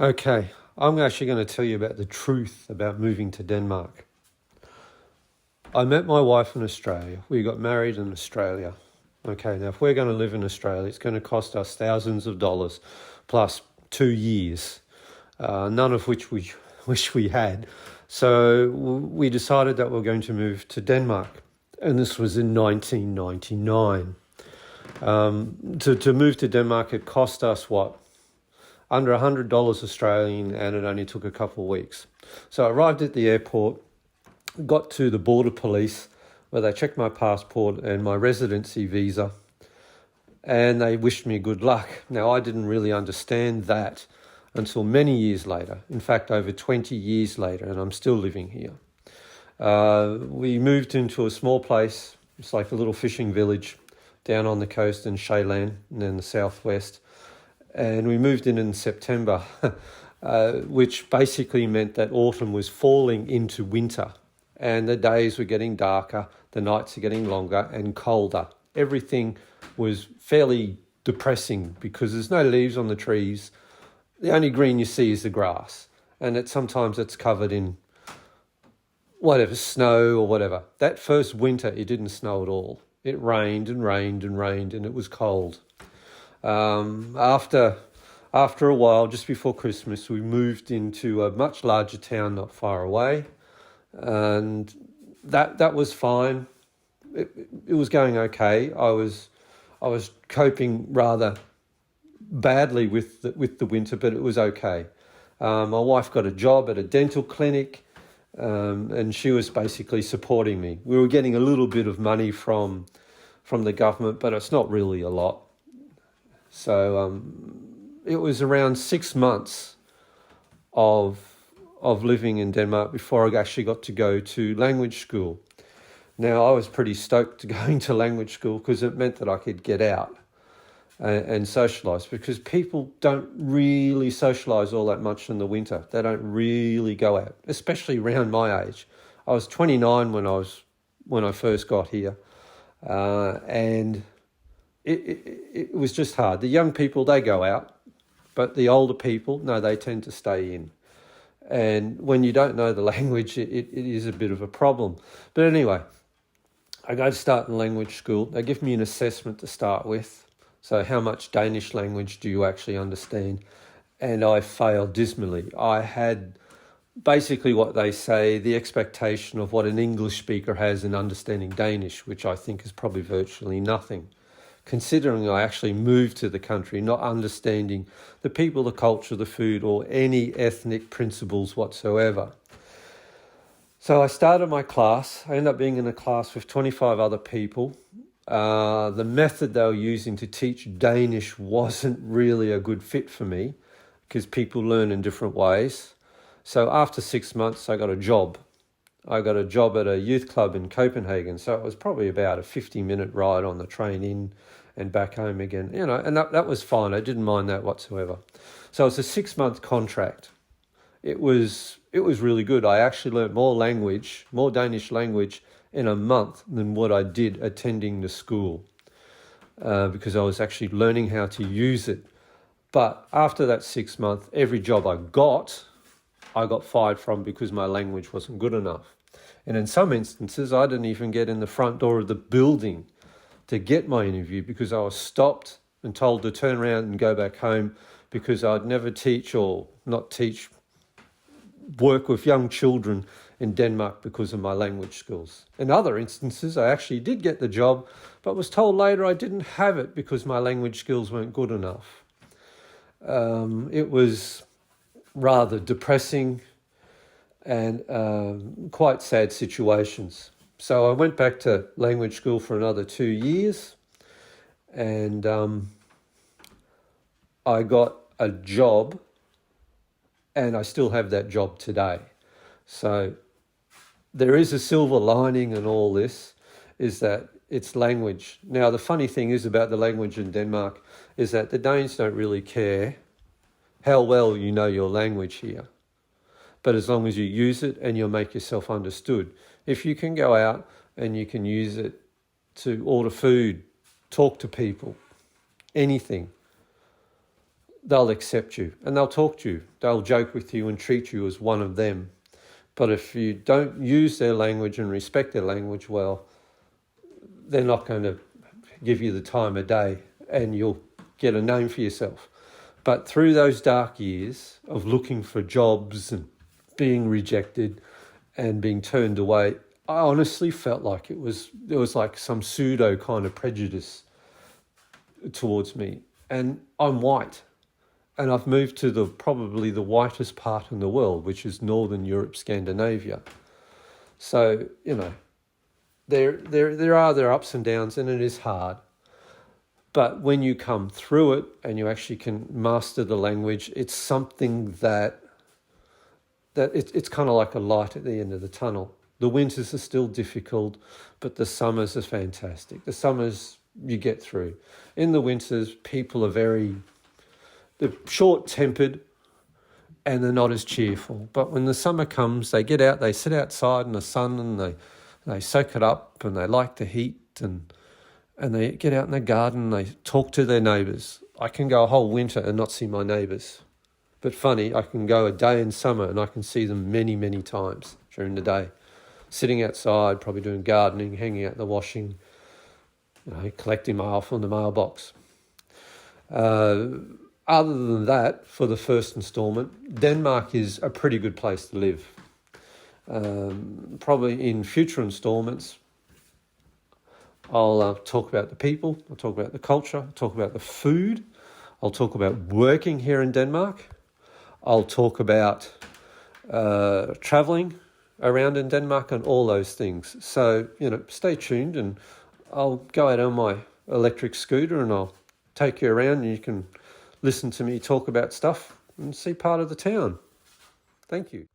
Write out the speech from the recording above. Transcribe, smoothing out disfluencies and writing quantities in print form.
Okay, I'm actually going to tell you about the truth about moving to Denmark. I met my wife in Australia. We got married in Australia. Okay, now if we're going to live in Australia, it's going to cost us thousands of dollars plus 2 years, none of which we wish we had. So we decided that we're going to move to Denmark. And this was in 1999. To move to Denmark, it cost us what? Under $100 Australian, and it only took a couple of weeks. So I arrived at the airport, got to the border police, where they checked my passport and my residency visa, and they wished me good luck. Now, I didn't really understand that until many years later, in fact, over 20 years later, and I'm still living here. We moved into a small place. It's like a little fishing village down on the coast in Sjælland in the southwest. And we moved in September, which basically meant that autumn was falling into winter. And the days were getting darker, the nights are getting longer and colder. Everything was fairly depressing because there's no leaves on the trees. The only green you see is the grass. And sometimes it's covered in whatever, snow or whatever. That first winter, it didn't snow at all. It rained and rained and rained, and it was cold. After a while, just before Christmas, we moved into a much larger town not far away, and that was fine. It was going okay. I was coping rather badly with the winter, but it was okay. My wife got a job at a dental clinic, and she was basically supporting me. We were getting a little bit of money from the government, but it's not really a lot. So it was around 6 months of living in Denmark before I actually got to go to language school. Now, I was pretty stoked to going to language school because it meant that I could get out and socialise, because people don't really socialise all that much in the winter. They don't really go out, especially around my age. I was 29 when I first got here, and it was just hard. The young people, they go out, but the older people, no, they tend to stay in. And when you don't know the language, it is a bit of a problem. But anyway, I go to start in language school. They give me an assessment to start with. So how much Danish language do you actually understand? And I failed dismally. I had basically what they say, the expectation of what an English speaker has in understanding Danish, which I think is probably virtually nothing, considering I actually moved to the country not understanding the people, the culture, the food, or any ethnic principles whatsoever. So I started my class. I ended up being in a class with 25 other people. The method they were using to teach Danish wasn't really a good fit for me because people learn in different ways. So after 6 months, I got a job. I got a job at a youth club in Copenhagen. So it was probably about a 50-minute ride on the train in and back home again. And that was fine. I didn't mind that whatsoever. So it was a 6-month contract. It was really good. I actually learned more Danish language in a month than what I did attending the school, because I was actually learning how to use it. But after that 6 months, every job I got fired from because my language wasn't good enough. And in some instances, I didn't even get in the front door of the building to get my interview because I was stopped and told to turn around and go back home because I'd never work with young children in Denmark because of my language skills. In other instances, I actually did get the job, but was told later I didn't have it because my language skills weren't good enough. It was rather depressing and quite sad situations. So I went back to language school for another 2 years, and I got a job, and I still have that job today. So there is a silver lining in all this, is that it's language. Now, the funny thing is about the language in Denmark is that the Danes don't really care how well you know your language here. But as long as you use it and you'll make yourself understood. If you can go out and you can use it to order food, talk to people, anything, they'll accept you and they'll talk to you. They'll joke with you and treat you as one of them. But if you don't use their language and respect their language, well, they're not going to give you the time of day and you'll get a name for yourself. But through those dark years of looking for jobs and being rejected and being turned away, I honestly felt like there was like some pseudo kind of prejudice towards me. And I'm white. And I've moved to probably the whitest part in the world, which is Northern Europe, Scandinavia. So, you know, there are their ups and downs, and it is hard. But when you come through it and you actually can master the language, it's something that it's kind of like a light at the end of the tunnel. The winters are still difficult, but the summers are fantastic. The summers you get through. In the winters, people are they're short-tempered and they're not as cheerful. But when the summer comes, they get out, they sit outside in the sun and they soak it up and they like the heat and they get out in the garden and they talk to their neighbours. I can go a whole winter and not see my neighbours. But funny, I can go a day in summer and I can see them many, many times during the day. Sitting outside, probably doing gardening, hanging out the washing, collecting mail from the mailbox. Other than that, for the first instalment, Denmark is a pretty good place to live. Probably in future instalments, I'll talk about the people, I'll talk about the culture, I'll talk about the food, I'll talk about working here in Denmark, I'll talk about travelling around in Denmark and all those things. So, stay tuned and I'll go out on my electric scooter and I'll take you around and you can listen to me talk about stuff and see part of the town. Thank you.